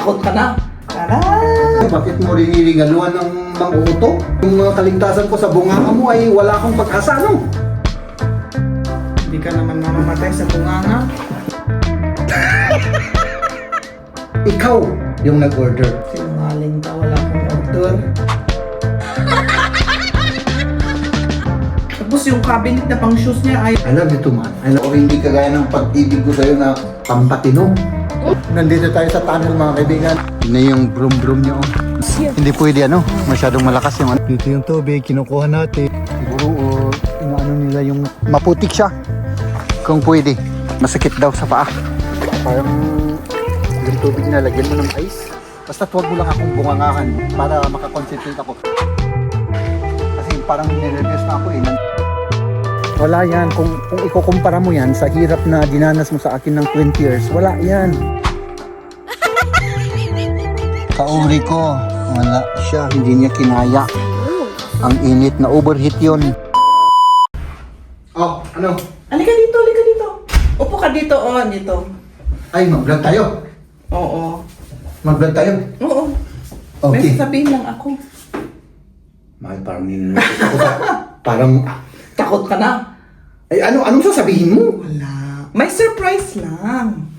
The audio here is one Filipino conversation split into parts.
Takot ka na. Tara! Bakit mo riniligaluhan ng mang-uuto? Yung mga kaligtasan ko sa bunganga mo ay wala akong pag-asa, no? Hindi ka naman mamamatay sa bunganga. Ikaw yung nag-order. Sinungaling ka, wala akong order. Tapos yung cabinet na pang shoes niya ay... I love you too, man. O hindi kagaya ng pag-ibig ko sa'yo na pampatino. Nandito tayo sa tunnel, mga kaibigan. Na yung brum-brum niyo. Hindi pwede, masyadong malakas yung Dito yung tubig, kinukuha natin. Siguro, inaano nila yung maputik siya. Kung pwede. Masakit daw sa paa. Parang yung tubig na lagyan mo ng ice. Basta huwag mo lang akong bungangahan para makakonsentrate ako. Kasi parang ninervous na ako eh. Wala yan. Kung ikukumpara mo yan sa hirap na dinanas mo sa akin ng 20 years, wala yan. Kauri ko, wala siya. Hindi niya kinaya. Ang init na overheat yun. Oh, ano? Halika dito, halika dito. Upo ka dito, dito. Ay, mag-vlog tayo. Oo. Mag-vlog tayo. Oo. May Okay. sasabihin lang ako. Mahal, parang ninervous ako. Parang, Takot ka na. ay anong sasabihin mo? Wala. May surprise lang.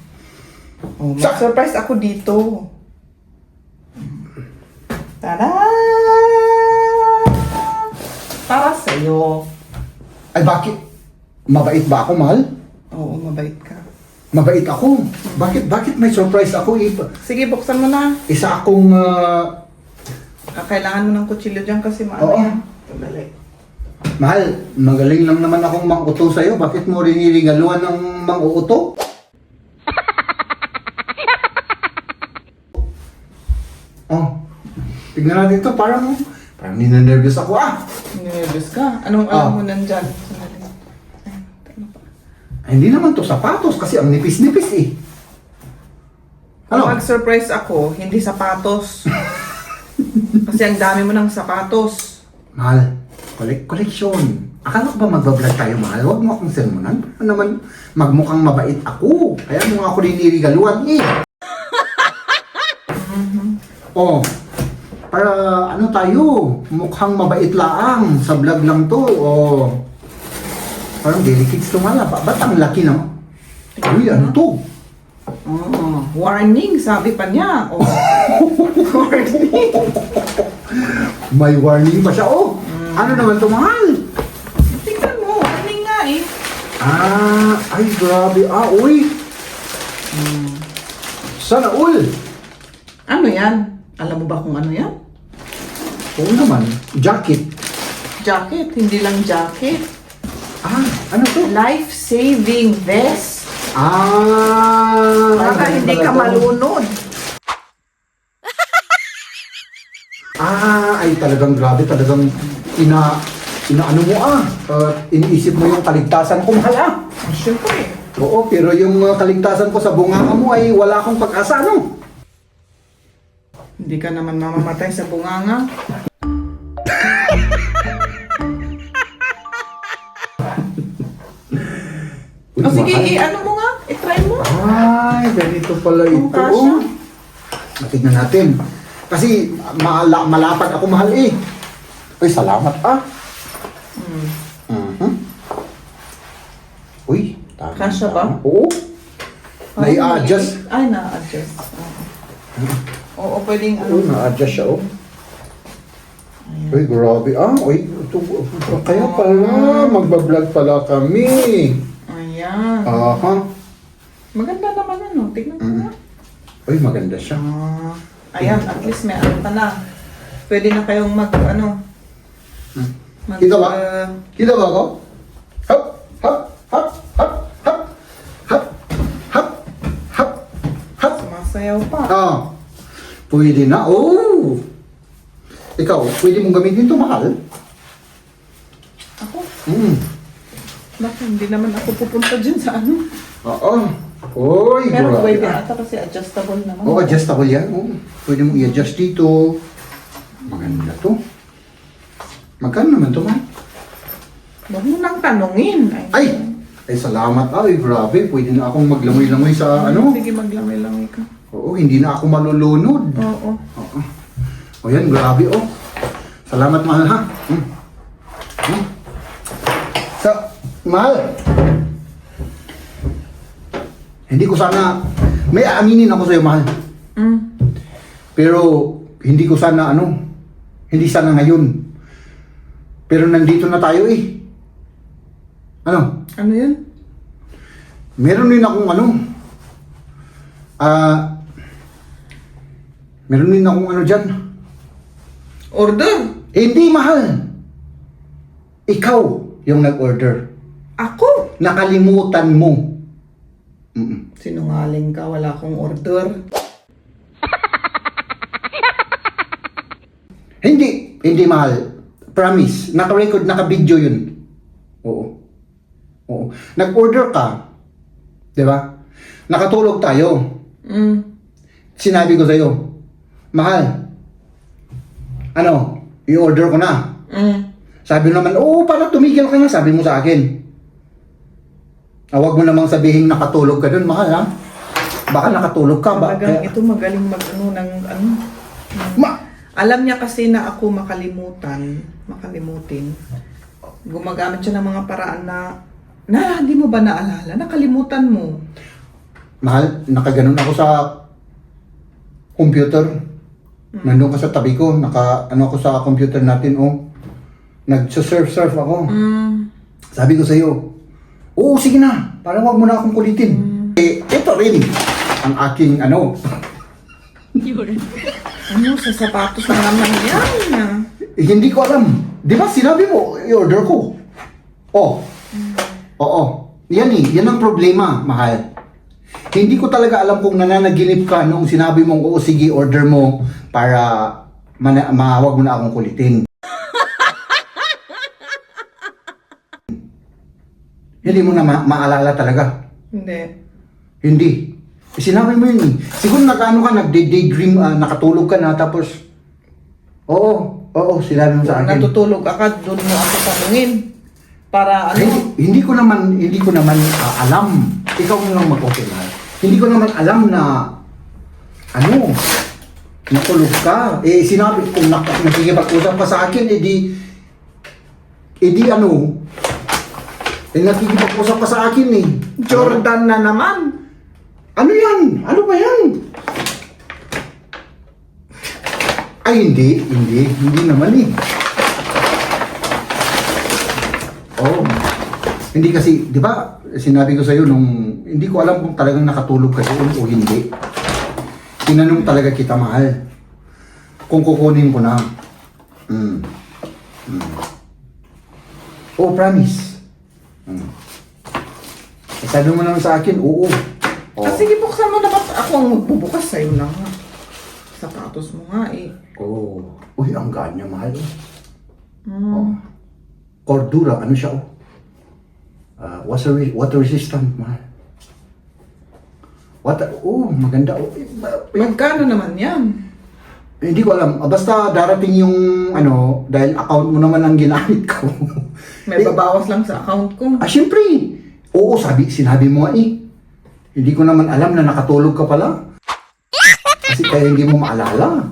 Oh, may surprise ako dito. Tada! Para sa'yo. Ay, bakit? Mabait ba ako, mahal? Oo, mabait ka. Mabait ako. Bakit may surprise ako? Sige, buksan mo na. Isa akong, Kailangan mo ng kutsilyo dyan kasi maano Oo. yan. Sandali. mahal, magaling lang naman akong mang-uto sa'yo. Bakit mo riniligaluhan ng mang-uuto? Oh, tignan natin ito. Parang ninenervous ako Nervous ka? Anong alam mo nandyan? Sandali. Ay, ano pa? Ay, hindi naman to sapatos kasi ang nipis-nipis eh. Kung Ano? mag-surprise ako, hindi sapatos. Kasi ang dami mo ng sapatos. Mahal, koleksyon. Akala ko ba magbablog tayo, mahal? Huwag mo akong sermonan. Ano naman, magmukhang mabait ako. Kaya mo nga ako riniligaluhan eh. Oh, para ano tayo, mukhang mabait laang. Sa vlog lang to. Oh, parang delicate tumala. Ba't ang laki naman? Uy, ano to? Warning, sabi pa niya. Oh. Warning. May warning pa siya, oh. Ano naman to, mahal? Tingnan mo, warning nga eh. Ay, grabe. Uy. Sana all. Ano yan? Alam mo ba kung ano yan? Oo naman, jacket. Jacket, hindi lang jacket. Ano to? Life-saving vest. Baka Ay, hindi pala ka to. malunod. Ay talagang grabe, talagang inaano mo iniisip mo yung kaligtasan ko, mahal Siyempre. Oo, pero yung kaligtasan ko sa bunganga mo ay wala akong pag-asa, Hindi ka naman mamamatay sa bunganga. Uy, Sige, mahal. ano mo nga? I-try mo. Ay, ganito pala ito. kasha. Tignan natin. Kasi malapad ako, mahal eh. Uy, salamat Uy, tama. Kasha ba? Oo. Nai-adjust. Ay, na-adjust. Oo, pwedeng ano. Na-adjust siya, Uy, grabe. Uy, ito, kaya pala, magbablog pala kami. Ayan. Aha. Maganda naman ano. Tignan mo nga. Uy, maganda siya. Ayan, at least may ano ka na. Pwede na kayong Kita ba? Kita ba ako? Hop, hop, hop, hop, hop, hop, hop, hop, hop. Sumasayaw pa. Pwede na. Oh! Ikaw, pwede mong gamitin ito, mahal? Ako? Bakit Hindi naman ako pupunta dyan sa ano. Oo. Uy, Pero grabe. pwede ata kasi adjustable naman. Oo, adjustable yan. Pwede mong i-adjust dito. Maganda to. Magkano naman to, man? Huwag mo nang tanungin. Ay, salamat. Ay, grabe. Pwede na akong maglangoy-langoy sa ano. Sige, maglamay-lamay ka. Oo, hindi na ako malulunod. Oo. Oo. O yan, grabe oh. Salamat mahal ha. Sa, mahal. Hindi ko sana, may aaminin ako sa'yo mahal. Pero hindi ko sana hindi sana ngayon. Pero nandito na tayo eh. Ano? Ano yun? Meron din akong meron din akong dyan. Order? Hindi mahal. Ikaw yung nag-order. Ako? Nakalimutan mo. Sinungaling ka, wala akong order. Hindi mahal. Promise. Naka-record, naka-video yun. Oo. Nag-order ka. Diba? Nakatulog tayo. Sinabi ko sa'yo, mahal, i-order ko na. Sabi mo naman, oo, para tumigil ka na, sabi mo sa akin. Huwag mo namang sabihin nakatulog ka dun, mahal ha? Baka nakatulog ka ba? Ito magaling Alam niya kasi na ako makalimutin. Gumagamit siya ng mga paraan na hindi mo ba naalala? Nakalimutan mo. Mahal, nakaganon ako sa computer. Nandun ka sa tabi ko, ako sa computer natin, nagsa-surf ako. Sabi ko sa'yo, oo, sige na, parang wag mo na akong kulitin. Ito rin, ang aking Sa sapatos na naman yan. hindi ko alam. Di ba sinabi mo, i-order ko? Oo. Yan ang problema, mahal. Hindi ko talaga alam kung nananaginip ka nung sinabi mong, oo, sige, order mo para wag mo na akong kulitin. Hindi mo na maalala talaga? Hindi. Sinabi mo yun eh. Siguro nagde-daydream, nakatulog ka na, tapos, oo, sinabi mo sa akin. Natutulog ka, doon mo ako tanungin. Para Hindi ko naman alam. Ikaw mo lang mag-confirm. Hindi ko naman alam na natulog ka. Sinabi kung nakikipag-usap ka sa akin, nakikipag-usap ka sa akin eh. Jordan na naman. Ano yan? Ano ba yan? Ay, hindi naman eh. Hindi kasi, di ba, sinabi ko sa'yo hindi ko alam kung talagang nakatulog ka doon o hindi. Tinanong talaga kita, mahal. Kung kukunin ko na. Promise. Sabi mo naman sa akin, oo. Sige, buksan mo na ba? Ako ang magbubukas sa'yo lang. Sapatos mo nga eh. Uy, ang ganya, mahal. Cordura, siya water resistant, mahal. Maganda. Magkano naman yan? Hindi ko alam. Basta darating yung dahil account mo naman ang ginamit ko. May babawas lang sa account ko. Syempre. Oo, sinabi mo nga eh. Hindi ko naman alam na nakatulog ka pala. Kasi kaya hindi mo maalala.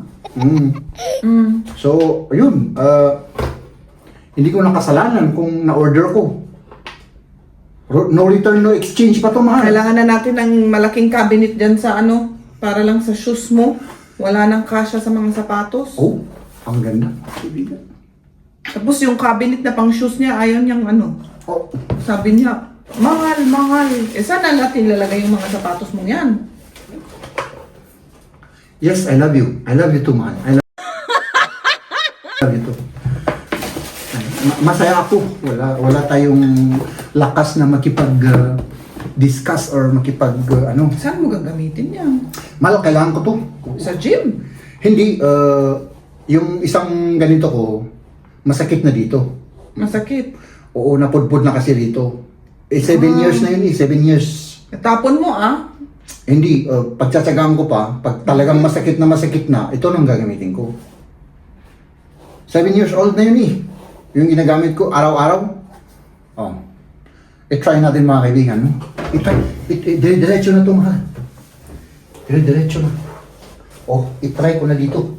So, ayun. Hindi ko nakasalanan kung na-order ko. No return, no exchange pa to, mahal. Kailangan na natin ng malaking cabinet dyan sa para lang sa shoes mo. Wala nang kasya sa mga sapatos. Ang ganda. Tapos yung cabinet na pang shoes niya, ayaw niyang Sabi niya, mahal. Saan natin lalagay yung mga sapatos mo yan? Yes, I love you. I love you too, mahal. I love you too. Masaya ako. Wala tayong lakas na makipag-discuss or Saan mo gagamitin yan? Mahal, kailangan ko to. Sa gym? Hindi, yung isang ganito ko, masakit na dito. Masakit? Oo, napudpud na kasi dito. 7 years na yun 7 years. Tapon mo Hindi, pagtsatsagaan ko pa, pag talagang masakit na, ito nang gagamitin ko. 7 years old na yun yung ginagamit ko araw-araw. I-try natin mga kaibigan. I-try. Diretso na ito, mahal. Diretso na. Oh, itry ko na dito.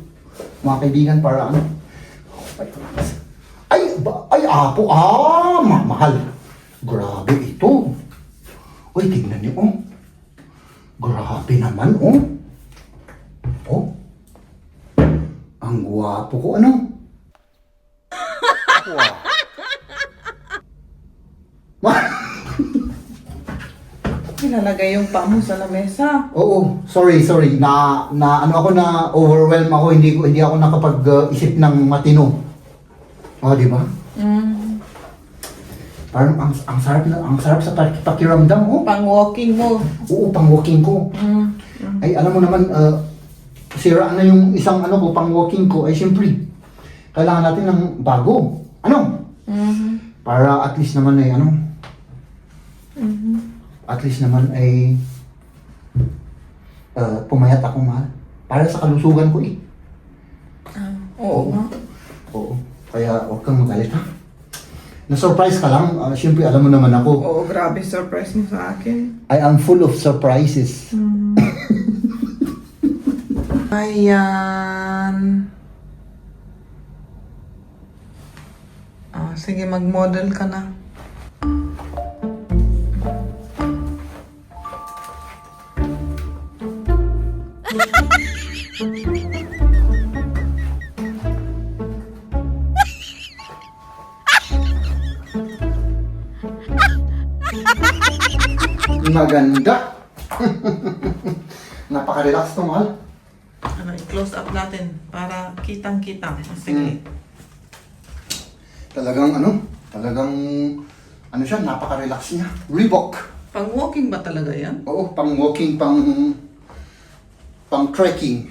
Mga kaibigan, para ano. Ay, apo. Mahal. Grabe ito. Uy, tignan niyo, oh. Grabe naman, oh. Oh. Ang gwapo ko, ano? Wow. Nilalagay yung paa mo sa lamesa. Oo, sorry. Na ano ako, na overwhelm ako, hindi ako nakapag-isip ng matino. Oh, di ba? Parang ang sarap sa pakiramdam, oh. Pang-walking mo. Oo, pang-walking ko. Ay, alam mo naman, sira na yung isang ano ko, pang-walking ko. Ay, siyempre, kailangan natin ng bago. Ano? Para at least naman ay ano? At least naman ay pumayat ako, mahal. Para sa kalusugan ko, eh. Oo nga. Oo. Kaya huwag kang magalit, ha? Na-surprise ka lang. Siyempre, alam mo naman ako. Oo, grabe surprise mo sa akin. I am full of surprises. Ayan. Sige, mag-model ka na. Maganda. Napaka-relax to, mahal. I-close up natin para kitang-kita. Sige. Talagang ano siya, napaka-relax niya. Reebok. Pang-walking ba talaga yan? Oo, pang-walking, pang-trekking.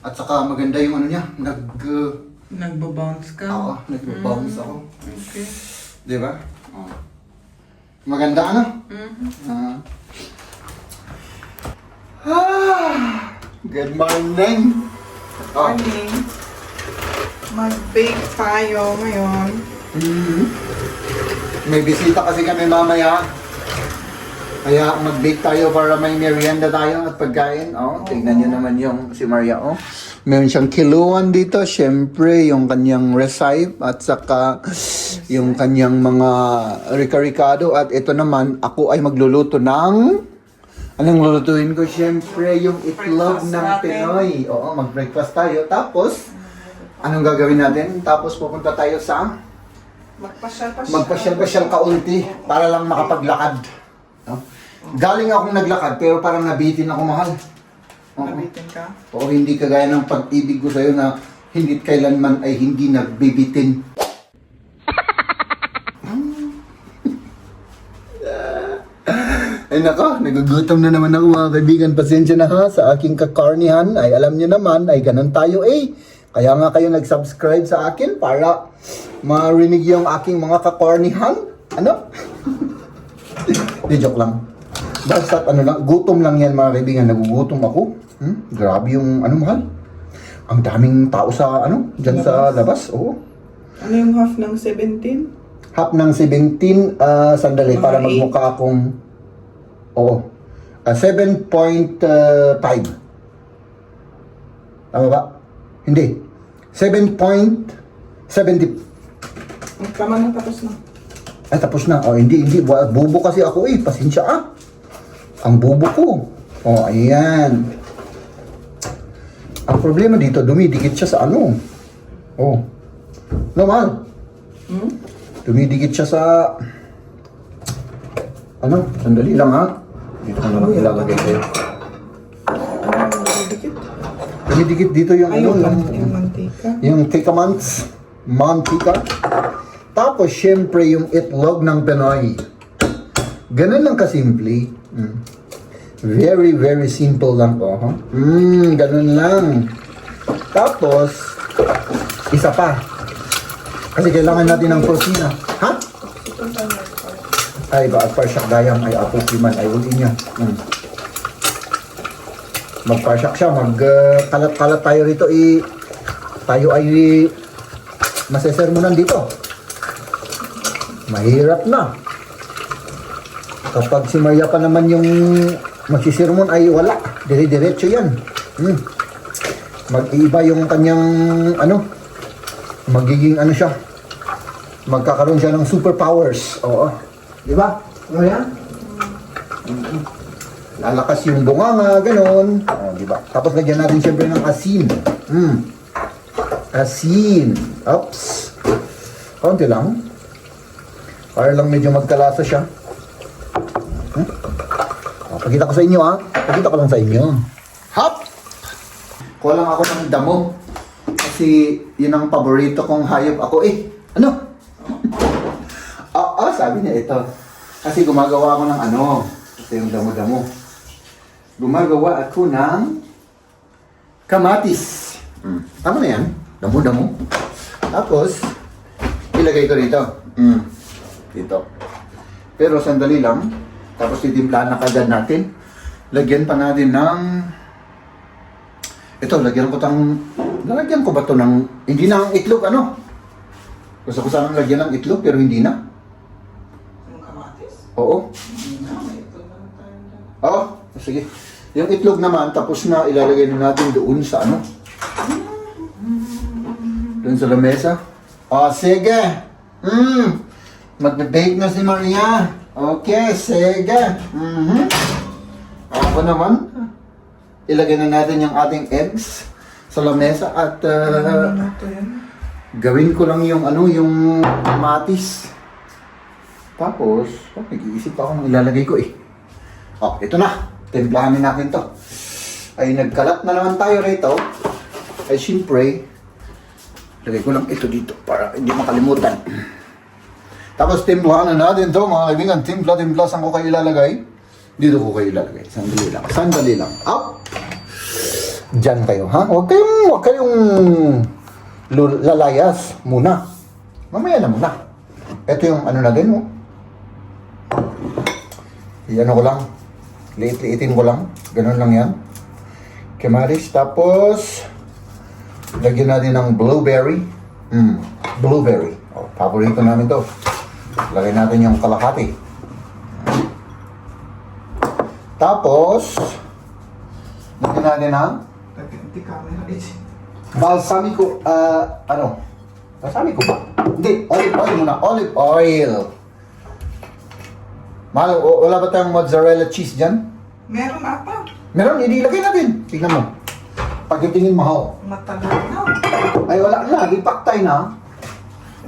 At saka maganda yung ano niya, Nagbabounce ka? Oo, nag-bounce ako. Okay. Di ba? Maganda, ano? Good morning. Morning. Mag-bake tayo ngayon. May bisita kasi kami mamaya. Kaya mag-bake tayo para may merienda tayo at pagkain. Tingnan nyo naman yung si Maria, oh. Meron siyang kiluan dito. Siyempre, yung kanyang recipe at saka yung kanyang mga ricado. At ito naman, ako ay magluluto ng... Anong lulutuin ko? Siyempre, yung itlog Breakfast ng natin. Pinoy. Oo, mag-breakfast tayo. Tapos, anong gagawin natin? Tapos pupunta tayo sa... Magpasyal-pasyal kaunti para lang makapaglakad. No? Galing akong naglakad pero parang nabitin ako, mahal. Nabitin ka? Oo, hindi kagaya ng pag-ibig ko sa'yo na hindi kailanman ay hindi nagbibitin. Ay nako, nagugutom na naman ako, mga kaibigan. Pasensya na ha sa aking kakarnihan. Ay alam niyo naman, ay ganun tayo eh. Kaya nga kayo nag-subscribe sa akin para marinig yung aking mga kakarnihan. Ano? Di joke lang. Basta ano lang, gutom lang yan, mga kaibigan. Nagugutom ako. Grabe yung ano, mahal. Ang daming tao sa ano, dyan sa labas. Oo. Ano yung half ng 17? Half ng 17, sandali, Mga para eight. magmukha akong, oo, 7.5. Tama ba? Hindi. 7.70. Tama na, tapos na. Ay, tapos na. Oh, hindi. Bubo kasi ako eh. Pasensya ah. Ang bubo ko. Oh, ayan. Ang problema dito, dumidikit siya sa ano. Oh. Normal. Dumidikit siya sa... Ano? Sandali lang ha. Dito ko na lang ilalagay kayo. Dikit. Dumidikit dito yung ano. Yung mantika. Yung mantika. Tapos, syempre, yung itlog ng Pinoy. Ganun lang kasimple. Very, very simple lang po. Huh? Ganun lang. Tapos, isa pa. Kasi kailangan natin ng prosina. Ha? Ay, ba, parsak dayang ay apo kiman ay uli niya. Magparsak siya, magkalat-kalat tayo rito. Tayo ay masesermonan dito. Mahirap na. Kapag si Maria pa naman yung magsisirmon ay wala. Dire-diretso yan. Mag-iiba yung kanyang, magiging siya. Magkakaroon siya ng superpowers. Oo. Di ba? Ano yan? Lalakas yung bunganga, ganon. Di ba? Tapos lagyan natin siyempre ng asin. Asin. Oops. Kaunti lang. Para lang medyo magkalasa siya. Pakita ko sa inyo, Pakita ko lang sa inyo. Hop! Kuha lang ako ng damo. Kasi yun ang paborito kong hayop ako Ano? Oo, sabi niya ito. Kasi gumagawa ako ng ito yung damo-damo. Gumagawa ako ng kamatis. Tama na yan. Damo-damo. Tapos, ilagay ko dito. Dito. Pero sandali lang. Tapos titimplahan na kagad natin. Lagyan pa natin ng... Ito, lagyan ko ba ito ng... Hindi na ang itlog, Gusto ko sanang lagyan ng itlog, pero hindi na. Yung kamatis? Oo. Hindi na, may itlog naman tayo dyan. Oo, sige. Yung itlog naman, tapos na ilalagay na natin doon sa Doon sa lamesa. Sige. Magbe-bake na si Maria. Okay, sige. Ako naman, ilagay na natin yung ating eggs sa lamesa at gawin ko lang yung yung kamatis. Tapos, nag-iisip ako kung ilalagay ko ito na. Timplahanin natin to. Ay, nagkalat na naman tayo rito. Ay, siyempre, lagay ko lang ito dito para hindi makalimutan. Tapos, timplahan na natin to, mga kaibigan. Timpla, saan ko kayo ilalagay? Dito ko kayo ilalagay. Sandali lang. Up! Diyan kayo, ha? Huwag kayong lalayas muna. Mamaya na muna. Ito yung natin, Iyan ko lang. Liit-liitin ko lang. Ganun lang yan. Kamaris. Tapos, lagyan natin ng blueberry. Blueberry. Paborito namin to. Lagay natin yung kalahati. Tapos, lagyan natin ng balsamico, balsamico ba? Hindi, olive oil muna. Olive oil. Mahal, wala ba tayong mozzarella cheese dyan? Meron ata. Meron, ilagay natin. Tignan mo. Pagkitingin mo, Matagal na. ay wala na, ipaktay na.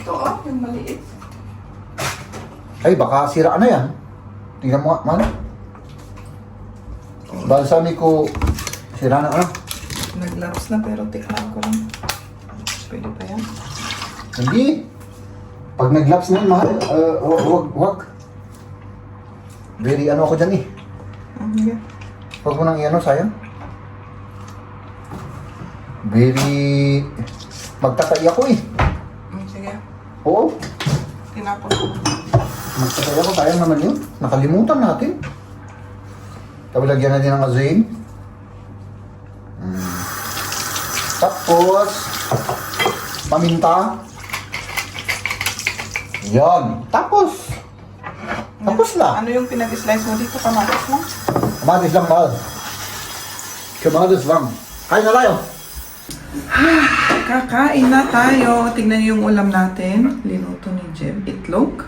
Ito yung maliit. Ay, baka sira na yan. Tingnan mo nga, mahal. Balsamico, sira na Nag-lapse na pero tikman ko lang. Pwede pa yan? Hindi. Pag nag-laps na yan, mahal, wag. Very ako dyan Okay. Huwag mo nang sayang. Very... Magtatay ako Sige. Oo. Tinapon ko. Magtatay ako, sayang naman yun. Nakalimutan natin. Tapos lagyan natin ng asin. Tapos, paminta. Yan. Tapos na. Ano yung pinag-slice mo dito? Kamatis lang? Kamatis lang, mahal. Kamatis lang. Kain na tayo. Kakain na tayo. Tignan niyo yung ulam natin. Linuto ni Jem. Itlog.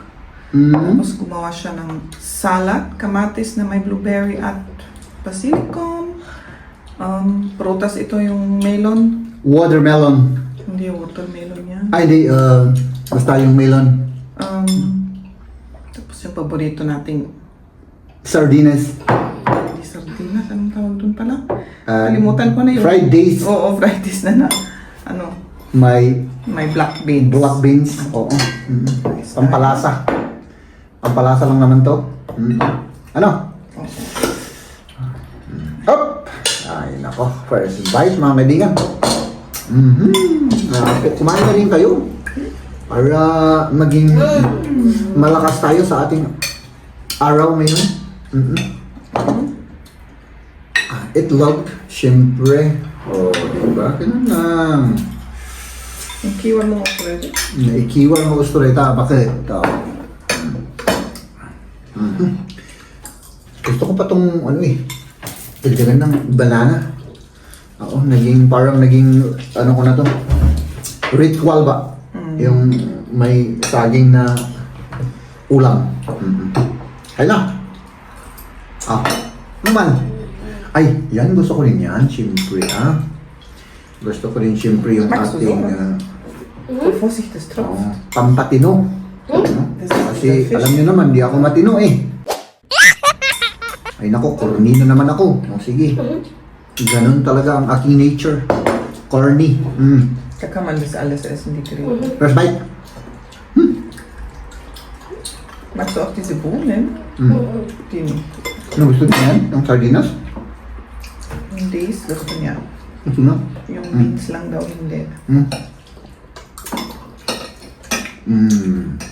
Tapos gumawa siya ng salad. Kamatis na may blueberry at basilicum. Prutas ito yung melon. Watermelon. Hindi watermelon yan. Ay, di. Basta yung melon. Tapos yung paborito nating Sardinas. hindi sardinas. Anong tawag dun pala? Kalimutan ko na yun. Fried days. Oo, fried days na. May May black beans. black beans. Oo. Pampalasa. Pampalasa lang naman to. Ano? Up! Ay, nako. First bite, mga kaibigan. Kumain na rin kayo. Para maging malakas tayo sa ating araw ngayon. Itlog, syempre. Diba? Ganun lang. Yung kiwan mo ako pwede. Naikiwan mo gusto rin ita. Bakit? Ito. Gusto ko pa tong Dagdagan ng banana. Oo, naging ano ko na to, ritual ba? Yung may saging na ulam. Ay na. Naman. Ay, yan gusto ko rin yan, siyempre Gusto ko rin siyempre yung Magst du ating so? Vorsicht, das tropft. pampatino. Kasi alam niyo naman, di ako matino eh. Ay nako, corny na naman ako. O sige. Ganun talaga ang aking nature. Corny. Da kann man das alles essen, die Grillen. First bite. Magst du auch diese Bohnen? Die nicht. Ano gusto niyo yan? Ang sardinas? Hindi, gusto niya. Ito na. Yung beans lang daw, hindi.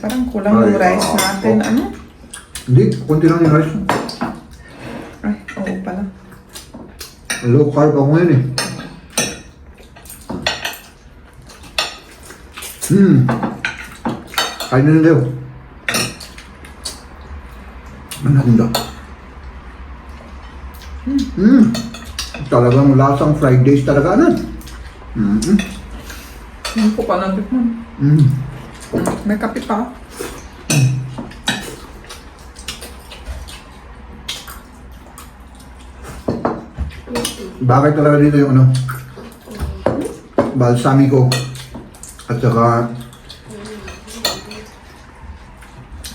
Parang kulang yung rice natin, ano? Hindi, konti lang yung rice. Ay, oo pala. Low carb ako ngayon eh. Kain na tayo. Ang ganda. Talagang lasang fried days talaga na. Hindi ko pa natikman. May kape pa. Bakit talaga dito yung ano? Balsamico. At saka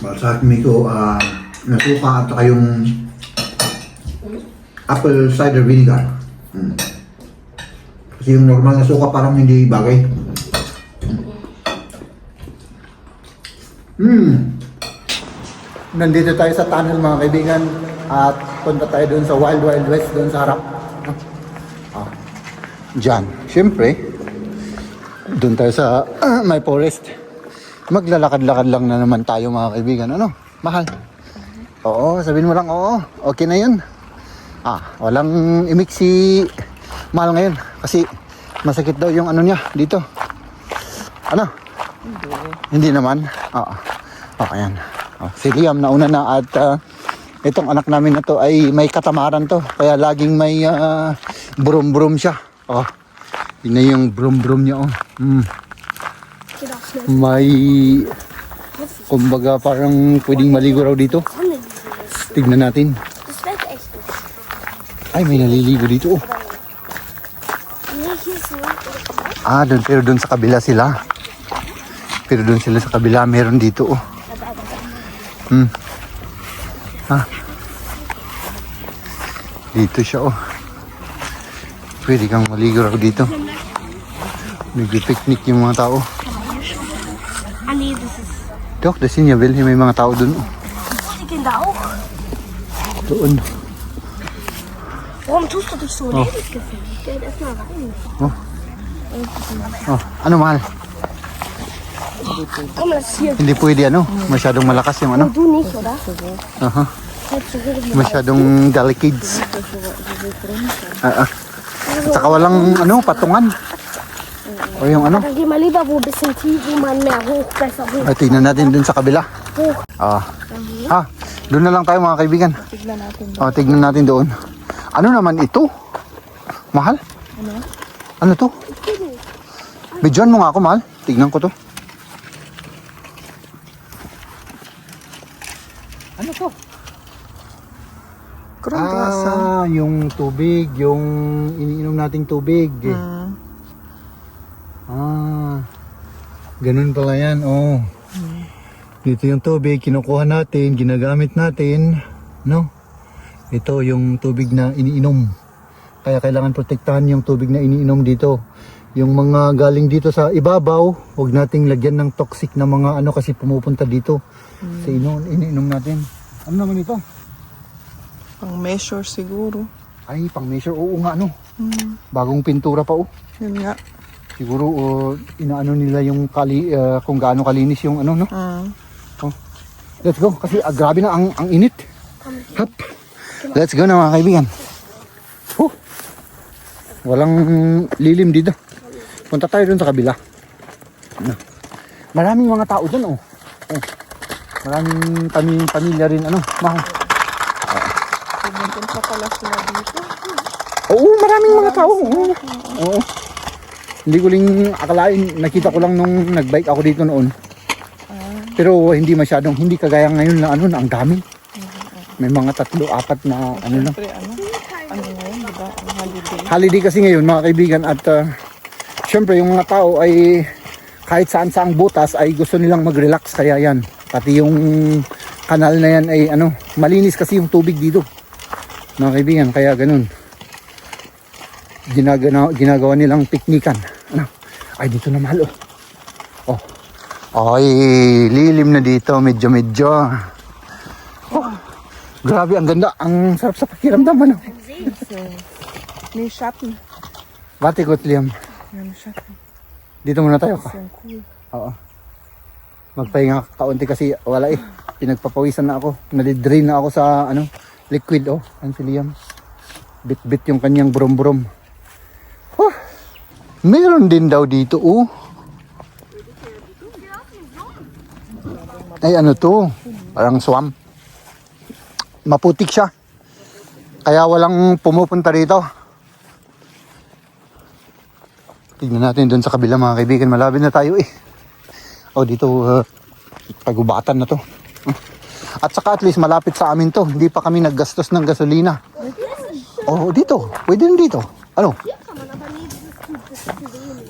balsamico na suka at saka yung apple cider vinegar. Kasi yung normal na suka parang hindi bagay. Nandito tayo sa tunnel mga kaibigan at punta tayo doon sa Wild Wild West doon sa harap. Diyan. Siyempre, doon tayo sa may forest. Maglalakad-lakad lang na naman tayo mga kaibigan. Ano? Mahal? Oo, sabihin mo lang oo. Okay na yun. Walang imik si Mahal ngayon. Kasi masakit daw yung ano niya dito. Ano? Hindi naman. Ayan. Si Liam nauna na at itong anak namin na to ay may katamaran to. Kaya laging may brum-brum siya. Yun na yung brum-brum niya. May kumbaga parang pwedeng maligo raw dito. Tignan natin. Ay, may naliligo dito. Pero doon sa kabila sila. Pero doon sila sa kabila, meron dito. Dito siya. Pwede kang maligo raw dito. Nag-picnic yung mga tao. Doch, das sind ja welche, may mga tao doon. Die Kinder auch. Doon. Warum tust du dich so lebensgefährlich? Geh erst mal rein. Ano Mahal? Komm, lass hier. Hindi pwede masyadong malakas yung ano. Du nicht, oder? Masyadong delicates. At saka walang patungan. O yung ano. Dann geh mal lieber wo ein bisschen tief, wo man mehr hoch, besser hoch. Ay, tignan natin dun sa kabila. Hoch. Doon na lang tayo mga kaibigan. Tignan natin. Tignan natin doon. Ano naman ito? Mahal? Ano to? Bidyoan mo nga ako, Mahal. Tignan ko to. Ano to? Krongrasa. Yung tubig, yung iniinom nating tubig. Ganun pala yan, Dito yung tubig, kinukuha natin, ginagamit natin, no? Ito yung tubig na iniinom. Kaya kailangan protektahan yung tubig na iniinom dito. Yung mga galing dito sa ibabaw, huwag nating lagyan ng toxic na mga kasi pumupunta dito. Sa iniinom natin. Ano naman ito? Pang measure siguro. Ay, pang measure, oo nga Bagong pintura pa Yun nga. Siguro inaano nila yung kung gaano kalinis yung no? Let's go kasi grabe na ang init. Hop. Let's go na mga kaibigan. Walang lilim dito. Punta tayo dun sa kabila. Maraming mga tao dun Maraming pamilya rin Mahal. Pumunta pala sila dito. Oo, maraming mga tao. Oo. Hindi ko lang akalain, nakita ko lang nung nagbike ako dito noon. Pero hindi masyadong, hindi kagaya ngayon na ano, na ang dami. May mga 3-4 na ano na. Siyempre, ano ngayon, di ba? Ang holiday. Holiday kasi ngayon mga kaibigan at syempre yung mga tao ay kahit saan saang butas ay gusto nilang mag-relax kaya yan. Pati yung kanal na yan ay ano, malinis kasi yung tubig dito. Mga kaibigan, kaya ganun. Ginagawa nilang piknikan. Ano? Ay, dito na mahal oh. Ay, lilim na dito, medyo. Oh, grabe, ang ganda. Ang sarap sa pakiramdam, ano? May shopping. Batikot, Liam. May shopping. Dito muna tayo ka. So cool. Oo. Magpahinga kaunti kasi wala eh. Pinagpapawisan na ako. Nadidrain na ako sa ano, liquid oh. Ang si Liam. Bit yung kanyang brom. Oh, meron din daw dito oh. Ay ano to? Parang swamp. Maputik siya. Kaya walang pumupunta rito. Tignan natin doon sa kabila mga kaibigan. Malapit na tayo eh. Oh dito pagubatan na to. At saka at least malapit sa amin to. Hindi pa kami naggastos ng gasolina. Oh dito. Pwede rin dito. Ano?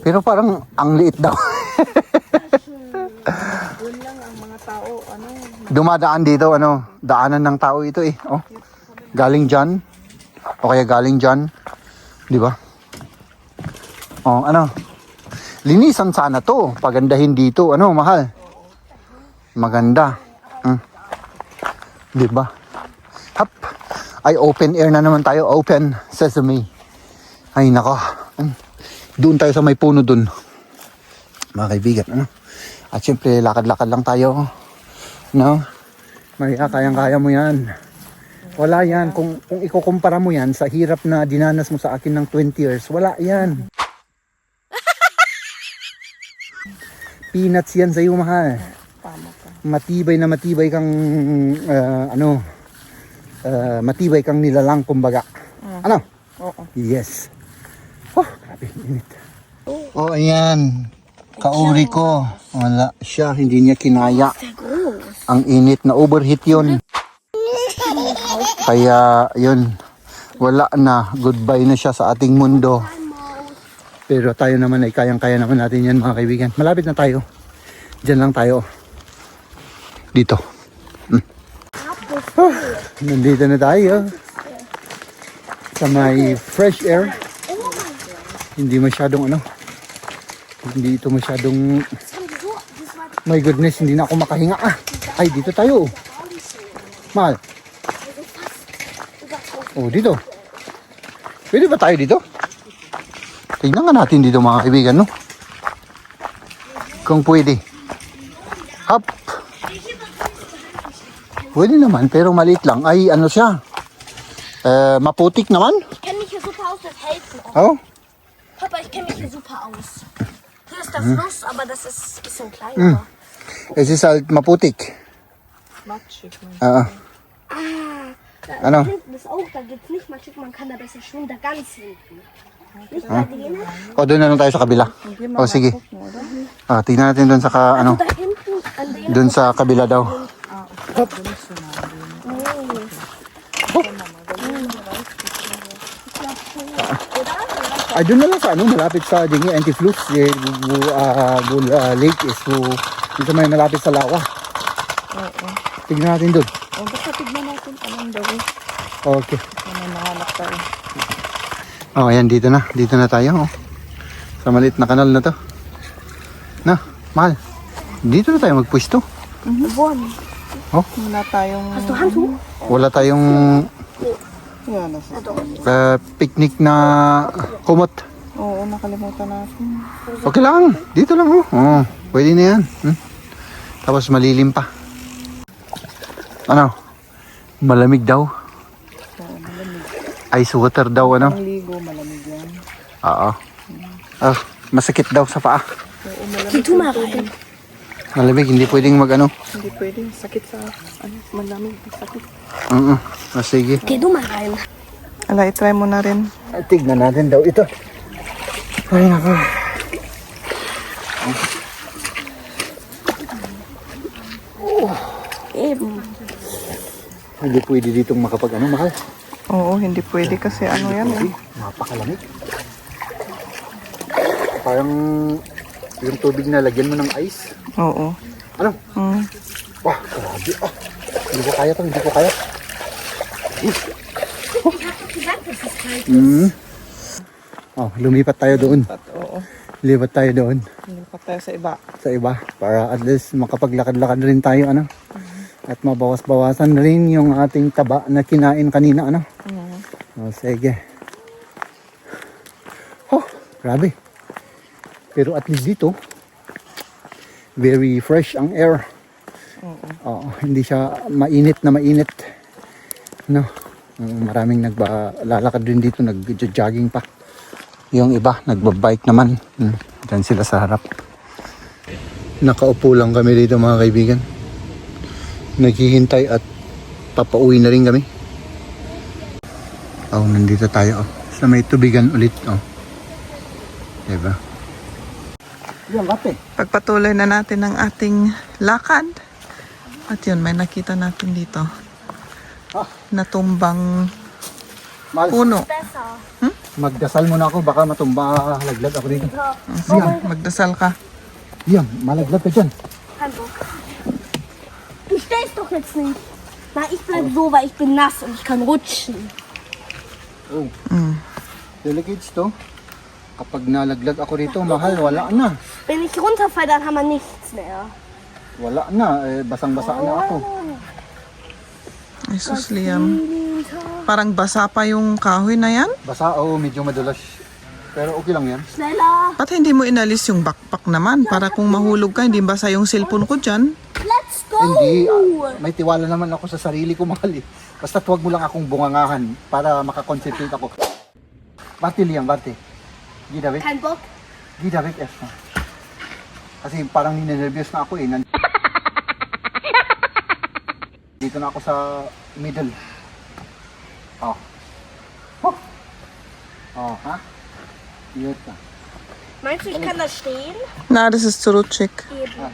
Pero parang ang liit daw. Doon lang ang mga tao, Dumadaan dito, ano, daanan ng tao ito eh. Oh. Galing dyan. O kaya galing dyan. Di ba? Oh, ano. Linisan sana to. Pagandahin dito. Ano, mahal? Maganda. Di ba? Hap. Ay, open air na naman tayo. Open sesame. Ay, nako. Doon tayo sa may puno doon. Mga kaibigan, ano? At syempre, lakad-lakad lang tayo. No? Maria, kayang-kaya mo yan. Wala yan. Kung ikukumpara mo yan sa hirap na dinanas mo sa akin ng 20 years, wala yan. Peanuts yan sa'yo, mahal. Matibay kang, matibay kang nilalang, kumbaga. Ano? Oo. Yes. Oh, grabe, init. Oh, ayan. Kauri ko. Wala siya, hindi niya kinaya. Ang init na overheat yun. Kaya yun, wala na. Goodbye na siya sa ating mundo. Pero tayo naman ay kayang-kaya naman natin yan mga kaibigan. Malapit na tayo. Diyan lang tayo. Dito. Nandito na tayo. Sa may fresh air. Hindi masyadong ano. Hindi ito masyadong... My goodness, hindi na ako makahinga. Ay, dito tayo. Mahal. Oh, dito. Pwede ba tayo dito? Tingnan nga natin dito mga kaibigan, no? Kung pwede. Hop. Pwede naman, pero maliit lang. Ay, ano siya? Maputik naman. Ich kenne mich hier super aus mit Helfen. Oh. Papa, ich kenne mich hier super aus. Hier ist der Fluss, aber das ist ein bisschen kleiner. Es ist halt maputik. Matchig. Ah. Da Ano? hinten ist auch, da geht's nicht matschig, man kann da besser schwimmen, da ganz hinten. Nicht bei denen. O, doon na lang tayo sa kabila. O, sige. Tingnan natin doon sa ano. Da hinten an denen. Doon sa kabila daw. Ay, doon na lang sa ano, malapit sa Dingi Anti-Flux. Lake is dito may malapit sa lawa. Oo. Tignan natin doon. O, basta tignan natin anong gawin. Okay. Ano nahanap tayo. Oh, ayan, dito na. Dito na tayo. Oh. Sa maliit na kanal na to. Na, mahal. Dito na tayo magpwesto. Buwan. Oh, Wala tayong... Hast du Handtuch? wala tayong Yan, nasa... picnic na kumot. Oo, nakalimutan natin. Okay lang. Dito lang, oh. Oh, pwede na yan. Tapos malilim pa. Ano? Malamig daw. Oo, malamig. Ice water daw, ano? Ang ligo, malamig yan. Oo. Ah, masakit daw sa paa. Oo, malamig. Geh du mal rein. Malamig, hindi pwedeng mag-ano. Hindi pwede. Sakit sa... Ano, malamig. Sakit. Sige. Geh du mal rein. Ala, itry mo na rin. Tignan natin daw ito. Ay, nako. Hindi pwede ditong makapag ano, mahal. Oo, hindi pwede kasi ano yan eh. Napakalamig. Parang yung tubig na lagyan mo ng ice. Oo. Ano? Mm. Wah, grabe. Ah, hindi ko kaya to, hindi ko kaya. Oh, lumipat tayo doon. Oo. Lipat tayo doon Lipat tayo sa iba. sa iba para at least makapaglakad-lakad rin tayo ano. At mabawas-bawasan rin yung ating taba na kinain kanina ano. Oh, sige. Oh, grabe. Pero at least dito very fresh ang air. Oo, hindi siya mainit na mainit. No. Maraming naglalakad rin dito, nag-jogging pa. Yung iba, nagbabike naman. Diyan sila sa harap. Nakaupo lang kami dito mga kaibigan. Naghihintay at papauwi na rin kami. Oh, nandito tayo. Oh. Sa may tubigan ulit. Oh. Diba? Yan, bate. Pagpatuloy na natin ang ating lakad. At yun, may nakita natin dito. Natumbang Mahal, puno. Besser. magdasal muna ako. Baka matumba laglag ako dito. Sige, magdasal ka. Yan, malaglag ka dyan. Kein Bock. Du stellst doch jetzt nicht. Na, ich bleib so, weil ich bin nass und ich kann rutschen. Oh. Mm. Delegates to. Kapag nalaglag ako dito, mahal, wala na. Wenn ich runterfall, dann haben wir nichts mehr. Wala na. Eh, basang-basa na ako. Ay, sus, Liam. Parang basa pa yung kahoy na yan. Basa, oh, medyo madulas. Pero okay lang yan. Schneller. Ba't hindi mo inalis yung backpack naman? Para kung mahulog ka, hindi basa yung cellphone ko dyan. Let's go. Hindi, may tiwala naman ako sa sarili ko, mahal eh. Basta huwag mo lang akong bungangahan para makakonsentrate ako. Bati Liam, bati. Gida, wait. Kein Bock. Gida, wait, Esther. Kasi parang ninenervyos na ako eh. Dito na ako sa middle. Oh. Oh. Oh, ha? Yun na. Meinst du, ich kann da stehen? Na, das ist zu rutschig. Eben.